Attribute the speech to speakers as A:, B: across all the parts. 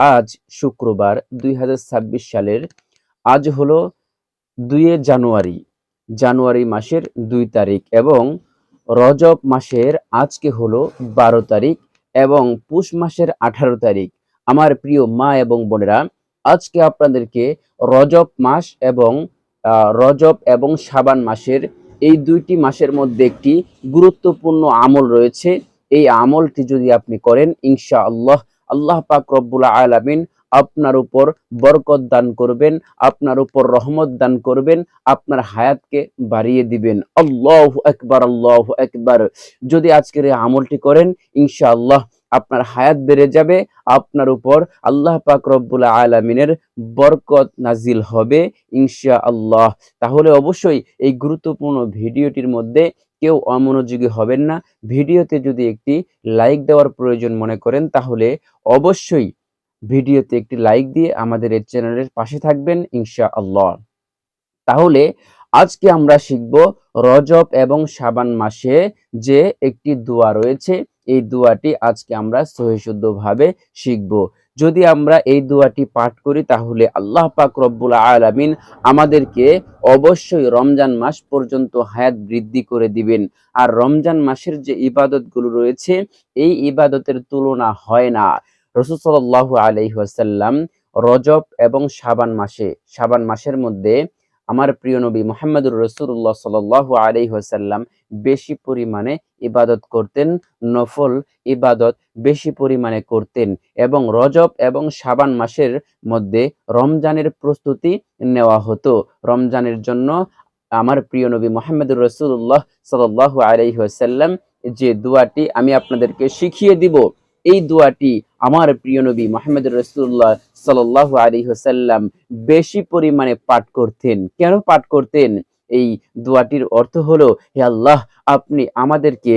A: আজ শুক্রবার 2026 সালের আজ হলো 2 জানুয়ারি। জানুয়ারি মাসের 2 তারিখ এবং রজব মাসের আজকে হলো 12 তারিখ এবং পুষ মাসের 18 তারিখ। আমার প্রিয় মা এবং বোনেরা, আজকে আপনাদেরকে রজব মাস এবং রজব এবং শাবান মাসের এই 2টি মাসের মধ্যে একটি গুরুত্বপূর্ণ আমল রয়েছে। এই আমলটি যদি আপনি করেন, ইনশাআল্লাহ আল্লাহ পাক রব্বুল আলামিন আপনার উপর বরকত দান করবেন, আপনার উপর রহমত দান করবেন, আপনার হায়াতকে বাড়িয়ে দিবেন। আল্লাহু আকবার, আল্লাহু আকবার। যদি আজকের এই আমলটি করেন, ইনশাআল্লাহ আপনার হায়াত বেড়ে যাবে, আপনার উপর আল্লাহ পাক রব্বুল আলামিনের বরকত নাজিল হবে ইনশাআল্লাহ। তাহলে অবশ্যই এই গুরুত্বপূর্ণ ভিডিওটির মধ্যে কেউ অমনোযোগী হবেন না। ভিডিওতে যদি একটি লাইক দেওয়ার প্রয়োজন মনে করেন, তাহলে অবশ্যই ভিডিওতে একটি লাইক দিয়ে আমাদের এই চ্যানেলের পাশে থাকবেন ইনশাআল্লাহ। তাহলে আজকে আমরা শিখব রজব এবং শাবান মাসে যে একটি দোয়া রয়েছে, এই দোয়াটি আজকে আমরা সহিশুদ্ধভাবে শিখব। যদি আমরা এই দোয়াটি পাঠ করি, তাহলে আল্লাহ পাক রব্বুল আলামিন আমাদেরকে অবশ্যই রমজান মাস পর্যন্ত হায়াত বৃদ্ধি করে দিবেন। আর রমজান মাসের যে ইবাদতগুলো রয়েছে, এই ইবাদতের তুলনা হয় না। রাসূল সাল্লাল্লাহু আলাইহি ওয়াসাল্লাম রজব এবং শাবান মাসের মধ্যে আমার প্রিয় নবী মুহাম্মদুর রাসূলুল্লাহ সাল্লাল্লাহু আলাইহি ওয়াসাল্লাম বেশি পরিমাণে ইবাদত করতেন, নফল ইবাদত বেশি পরিমাণে করতেন এবং রজব এবং শাবান মাসের মধ্যে রমজানের প্রস্তুতি নেওয়া হতো। রমজানের জন্য আমার প্রিয় নবী মুহাম্মদুর রাসূলুল্লাহ সাল্লাল্লাহু আলাইহি ওয়াসাল্লাম যে দোয়াটি আমি আপনাদেরকে শিখিয়ে দিব, এই দোয়াটি আমার প্রিয় নবী মুহাম্মদুর রাসূলুল্লাহ সাল্লাল্লাহু আলাইহি ওয়াসাল্লাম বেশি পরিমাণে পাঠ করতেন। কেন পাঠ করতেন? এই দোয়াটির অর্থ হলো, হে আল্লাহ, আপনি আমাদেরকে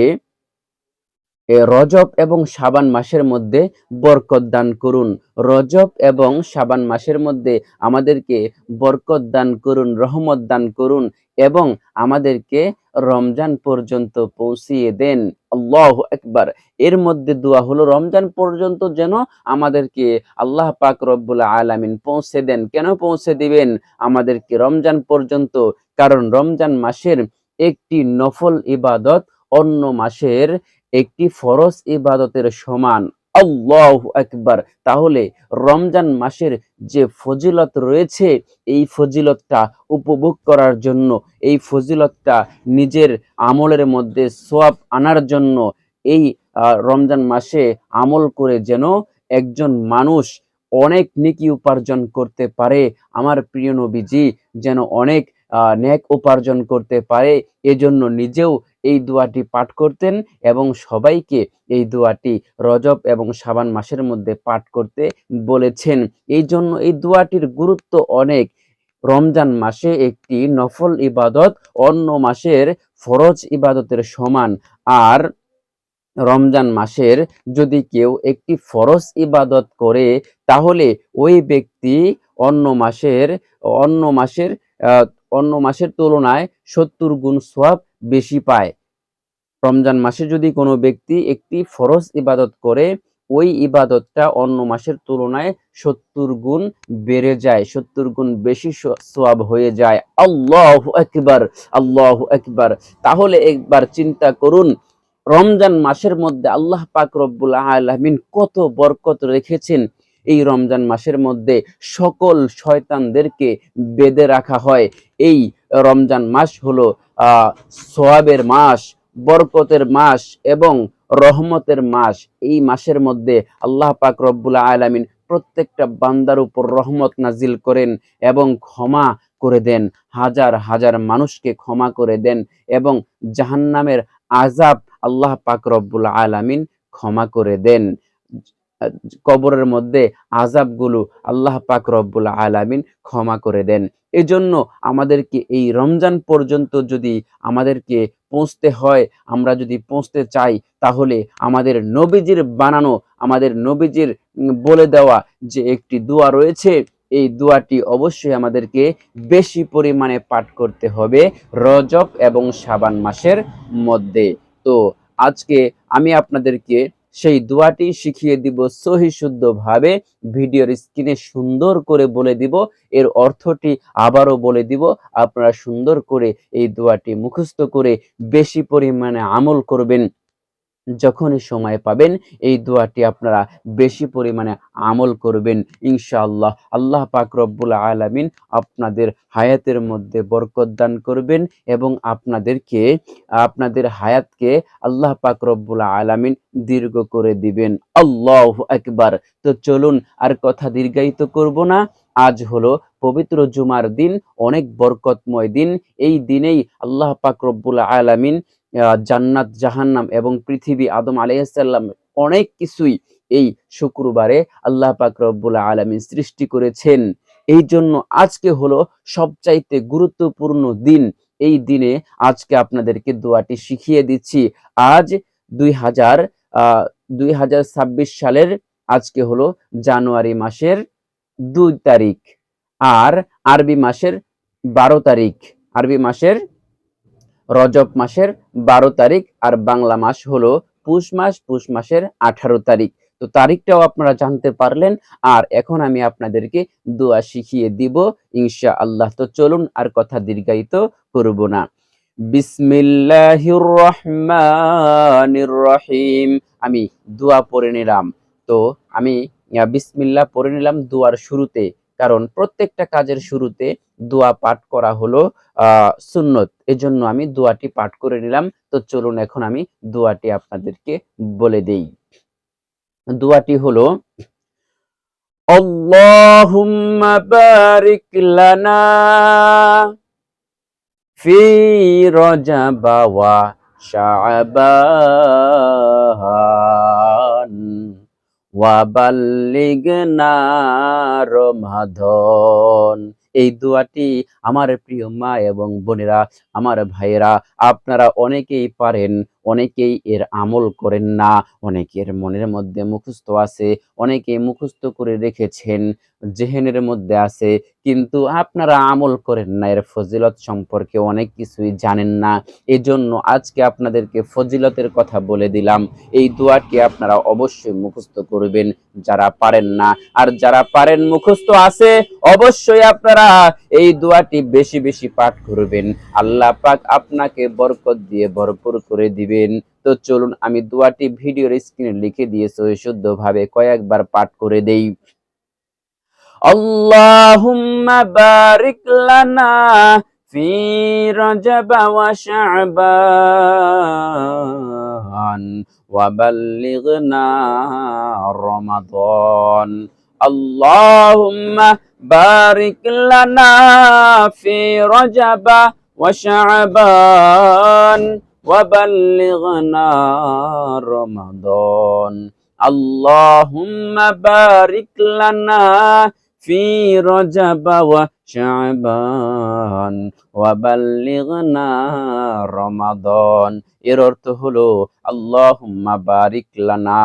A: রজব এবং শাবান মাসের মধ্যে বরকত দান করুন। রজব এবং শাবান মাসের মধ্যে আমাদেরকে বরকত দান করুন, রহমত দান করুন এবং আমাদেরকে রমজান পর্যন্ত পৌঁছিয়ে দেন। আল্লাহু আকবার। এর মধ্যে দোয়া হলো রমজান পর্যন্ত যেন আমাদেরকে আল্লাহ পাক রব্বুল আলামিন পৌঁছে দেন। কেন পৌঁছে দিবেন আমাদেরকে রমজান পর্যন্ত? কারণ রমজান মাসের একটি নফল ইবাদত অন্য মাসের একটি ফরজ ইবাদতের সমান। আল্লাহু আকবার। তাহলে রমজান মাসের যে ফজিলত রয়েছে, এই ফজিলতটা উপভোগ করার জন্য, এই ফজিলতটা নিজের আমলের মধ্যে সওয়াব আনার জন্য, এই রমজান মাসে আমল করে যেন একজন মানুষ অনেক নেকি উপার্জন করতে পারে, আমার প্রিয় নবীজি যেন অনেক নেক উপার্জন করতে পারে, এজন্য নিজেও এই দোয়াটি পাঠ করতেন এবং সবাইকে এই দোয়াটি রজব এবং শাবান মাসের মধ্যে পাঠ করতে বলেছেন। এই জন্য এই দোয়াটির গুরুত্ব অনেক। রমজান মাসে একটি নফল ইবাদত অন্য মাসের ফরজ ইবাদতের সমান। আর রমজান মাসের যদি কেউ একটি ফরজ ইবাদত করে, তাহলে ওই ব্যক্তি অন্য মাসের অন্য মাসের আহ, অন্য মাসের তুলনায় 70 গুণ সওয়াব বেশি পায়। রমজান মাসে যদি কোনো ব্যক্তি একটি ফরজ ইবাদত করে, ওই ইবাদতটা অন্য মাসের তুলনায় 70 গুণ বেড়ে যায়, 70 গুণ বেশি সওয়াব হয়ে যায়। আল্লাহু আকবার, আল্লাহু আকবার। তাহলে একবার চিন্তা করুন, রমজান মাসের মধ্যে আল্লাহ পাক রব্বুল আলামিন কত বরকত রেখেছেন। এই রমজান মাসের মধ্যে সকল শয়তানদেরকে বেঁধে রাখা হয়। এই রমজান মাস হলো সওয়াবের মাস, বরকতের মাস এবং রহমতের মাস। এই মাসের মধ্যে আল্লাহ পাক রব্বুল আলামিন প্রত্যেকটা বান্দার উপর রহমত নাজিল করেন এবং ক্ষমা করে দেন, হাজার হাজার মানুষকে ক্ষমা করে দেন এবং জাহান্নামের আযাব আল্লাহ পাক রব্বুল আলামিন ক্ষমা করে দেন। কবরের মধ্যে আযাবগুলো আল্লাহ পাক রব্বুল আলামিন ক্ষমা করে দেন। এজন্য আমাদেরকে এই রমজান পর্যন্ত যদি আমাদেরকে পৌঁছতে হয়, আমরা যদি পৌঁছতে চাই, তাহলে আমাদের নবীজির বানানো, আমাদের নবীজির বলে দেওয়া যে একটি দোয়া রয়েছে, এই দোয়াটি অবশ্যই আমাদেরকে বেশি পরিমাণে পাঠ করতে হবে রজব এবং শাবান মাসের মধ্যে। তো আজকে আমি আপনাদেরকে সেই দোয়াটি শিখিয়ে দিব সহি শুদ্ধভাবে, ভিডিওর স্ক্রিনে সুন্দর করে বলে দিব, এর অর্থটি আবারও বলে দিব। আপনারা সুন্দর করে এই দোয়াটি মুখস্থ করে বেশি পরিমাণে আমল করবেন। যখনই সময় পাবেন এই দোয়াটি আপনারা বেশি পরিমাণে আমল করবেন ইনশাআল্লাহ। আল্লাহ পাক রব্বুল আলামিন আপনাদের হায়াতের মধ্যে বরকত দান করবেন এবং আপনাদের হায়াতকে আল্লাহ পাক রব্বুল আলামিন দীর্ঘ করে দিবেন। আল্লাহু আকবার। তো চলুন আর কথা দীর্ঘায়িত করব না। আজ হলো পবিত্র জুমার দিন, অনেক বরকতময় দিন। এই দিনেই আল্লাহ পাক রব্বুল আলামিন জান্নাত, জাহান্নাম এবং পৃথিবী, আদম আলাইহিস সালাম অনেক কিছুই এই শুক্রবারে আল্লাহ পাক রব্বুল আলামিন সৃষ্টি করেছেন। এই জন্য আজকে হলো সবচাইতে গুরুত্বপূর্ণ দিন। এই দিনে আজকে আপনাদেরকে দোয়াটি শিখিয়ে দিচ্ছি। আজ 2026 সালের আজকে হলো জানুয়ারি মাসের 2 তারিখ, আর আরবি মাসের 12 তারিখ, আরবি মাসের রজব মাসের 12 তারিখ, আর বাংলা মাস হলো পুষ মাস, পুষ মাসের 18 তারিখ। তো তারিখটাও আপনারা জানতে পারলেন। আর এখন আমি আপনাদেরকে দোয়া শিখিয়ে দিব ইনশাআল্লাহ। তো চলুন আর কথা দীর্ঘায়িত করব না। বিসমিল্লাহির রহমানির রহিম। আমি দোয়া পড়ে নিলাম। তো আমি বিসমিল্লাহ পড়ে নিলাম দোয়ার শুরুতে, কারণ প্রত্যেকটা কাজের শুরুতে দোয়া পাঠ করা হলো সুন্নত। এজন্য আমি দোয়াটি পাঠ করে নিলাম। তো চলুন এখন আমি দোয়াটি আপনাদেরকে বলে দেই। দোয়াটি হলো, আল্লাহুম্মা বারিক লানা ফি রজব ওয়া শাবান ওয়া বাল্লিগনা রমাদান। এই দোয়াটি আমার প্রিয় মা এবং বোনেরা, আমার ভাইয়েরা, আপনারা অনেকেই পারেন, অনেকেই এর আমল করেন না, অনেকের মনের মধ্যে মুখস্থ আছে, অনেকেই মুখস্থ করে রেখেছেন, জেহেনের মধ্যে আছে, কিন্তু আপনারা আমল করেন না, এর ফজিলত সম্পর্কে অনেক কিছুই জানেন না। এজন্য আজকে আপনাদেরকে ফজিলতের কথা বলে দিলাম। এই দোয়াটি আপনারা অবশ্যই মুখস্থ করবেন যারা পারেন না, আর যারা পারেন মুখস্থ আছে অবশ্যই আপনারা এই দোয়াটি বেশি বেশি পাঠ করবেন। আল্লাহ পাক আপনাকে বরকত দিয়ে ভরপুর করে দিবেন। তো চলুন আমি দোয়াটি ভিডিওর স্ক্রিনে লিখে দিয়েছি শুদ্ধভাবে কয়েকবার পাঠ করে দেই। আল্লাহুম্মা বারিক লানা ফি রজব ওয়া শাবান ওয়া বাল্লিগনা রমাদান। আল্লাহুম্মা বারিক লানা ফি রজব ওয়া শাবান ওয়া বাল্লিগনা রমাদান। আল্লাহুম্মা বারিক লানা ফি রজব ওয়া শাবান ওয়া বাল্লিগনা রমাদান। এর অর্থ হলো, আল্লাহুম্মা বারিক লানা,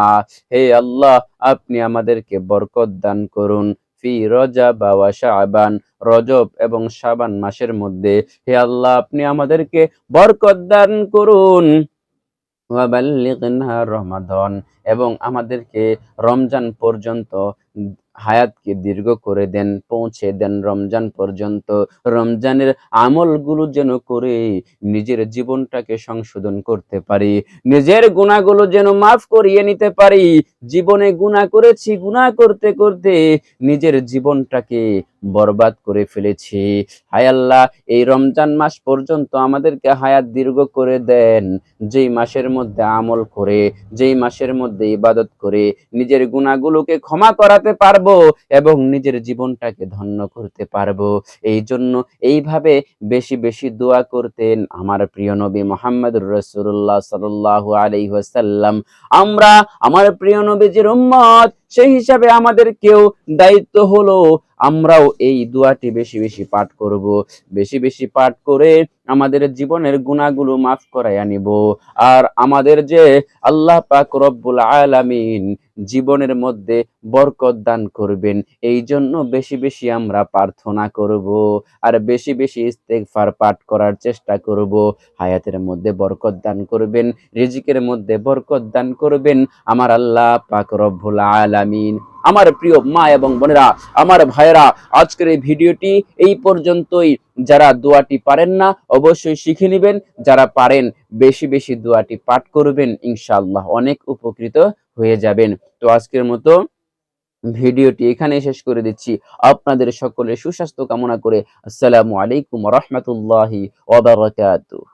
A: হে আল্লাহ আপনি আমাদেরকে বরকত দান করুন, ফি রজব ওয়া শাবান, রজব এবং শাবান মাসের মধ্যে, হে আল্লাহ আপনি আমাদেরকে বরকত দান করুন, ওয়া বাল্লিগনা রমাদান, এবং আমাদেরকে রমজান পর্যন্ত হায়াতকে দীর্ঘ করে দেন, পৌঁছে দেন রমজান পর্যন্ত। রমজানের আমলগুলো যেন করে নিজের জীবনটাকে সংশোধন করতে পারি, নিজের গুনাহগুলো যেন মাফ করিয়ে নিতে পারি। জীবনে গুনাহ করেছি, গুনাহ করতে করতে নিজের জীবনটাকে বরবাদ করে ফেলেছি। হায় আল্লাহ, এই রমজান মাস পর্যন্ত আমাদেরকে হায়াত দীর্ঘ করে দেন, যেই মাসের মধ্যে আমল করে, যেই মাসের মধ্যে ইবাদত করে নিজের গুনাহগুলোকে ক্ষমা করাতে পারবো এবং নিজের জীবনটাকে ধন্য করতে পারবো। এই জন্য এইভাবে বেশি বেশি দোয়া করতেন আমার প্রিয় নবী মুহাম্মদুর রাসূলুল্লাহ সাল্লাল্লাহু আলাইহি ওয়াসাল্লাম। আমরা আমার প্রিয় নবীজির উম্মত, সেই হিসাবে আমাদেরকেও দায়িত্ব হলো আমরাও এই দোয়াটি বেশি বেশি পাঠ করব। বেশি বেশি পাঠ করে আমাদের জীবনের গুনাহগুলো মাফ করাইয়া নিব। আর আমাদের যে আল্লাহ পাক রব্বুল আলামিন জীবনের মধ্যে বরকত দান করবেন। এই জন্য বেশি বেশি আমরা প্রার্থনা করব আর বেশি বেশি ইস্তেগফার পাঠ করার চেষ্টা করব। হায়াতের মধ্যে বরকত দান করবেন, রিজিকের মধ্যে বরকত দান করবেন আমার আল্লাহ পাক রব্বুল আলামিন। আমার প্রিয় মা এবং বোনেরা, আমার ভাইয়েরা, আজকের এই ভিডিওটি এই পর্যন্তই। যারা দোয়াটি পারেন না অবশ্যই শিখে নেবেন, যারা পারেন বেশি বেশি দোয়াটি পাঠ করবেন, ইনশাআল্লাহ অনেক উপকৃত হয়ে যাবেন। তো আজকের মতো ভিডিওটি এখানে শেষ করে দিচ্ছি। আপনাদের সকলের সুস্বাস্থ্য কামনা করে আসসালামু আলাইকুম ওয়া রাহমাতুল্লাহি ওয়া বারাকাতুহু।